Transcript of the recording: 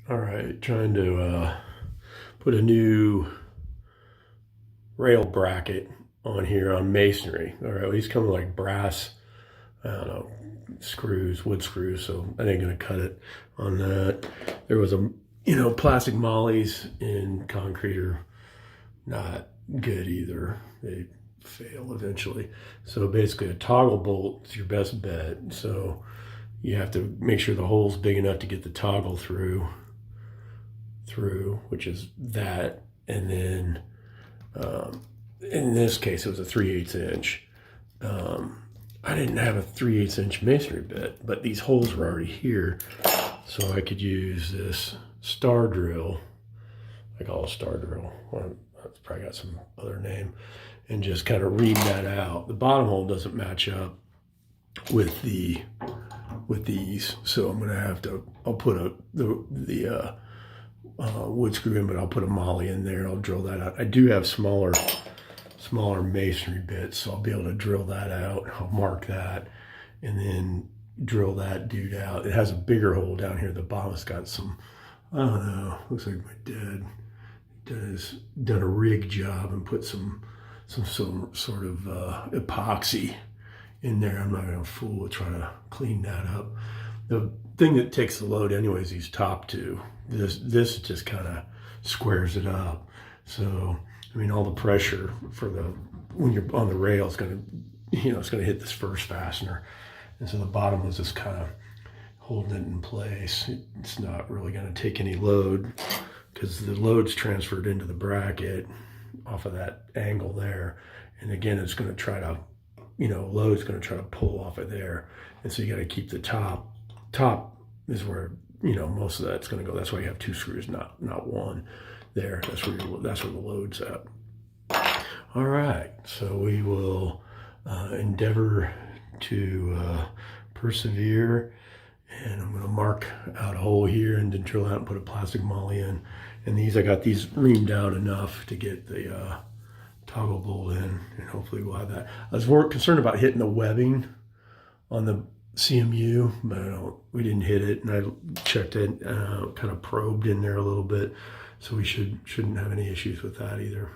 All right, trying to put a new rail bracket on here on masonry, or at least come with like brass, I don't know, screws, wood screws. So I ain't gonna cut it on that. There was plastic mollies in concrete are not good either. They fail eventually. So basically a toggle bolt is your best bet. So you have to make sure the hole's big enough to get the toggle through, which is that. And then in this case, it was a 3/8 inch. I didn't have a 3/8 inch masonry bit, but these holes were already here. So I could use this star drill. I call it a star drill. Well, it's probably got some other name. And just kind of ream that out. The bottom hole doesn't match up with these. So I'm gonna have to, I'll put the wood screw in, but I'll put a molly in there. I'll drill that out. I do have smaller masonry bits, so I'll be able to drill that out. I'll mark that and then drill that dude out. It has a bigger hole down here at the bottom. It's got some, I don't know, looks like my dad has done a rig job and put some sort of epoxy in there. I'm not gonna fool with trying to clean that up. The thing that takes the load anyways, these top two. This just kind of squares it up. So, I mean, all the pressure for when you're on the rail is gonna, it's gonna hit this first fastener. And so the bottom is just kind of holding it in place. It's not really gonna take any load because the load's transferred into the bracket off of that angle there. And again, it's gonna try to, load's gonna try to pull off of there. And so you gotta keep the top is where, most of that's gonna go. That's why you have two screws, not one there. That's where the load's at. All right, so we will endeavor to persevere. And I'm gonna mark out a hole here and then drill out and put a plastic molly in. And I got these reamed out enough to get the toggle bolt in, and hopefully we'll have that. I was more concerned about hitting the webbing on the CMU, but we didn't hit it, and I checked it, kind of probed in there a little bit, so we shouldn't have any issues with that either.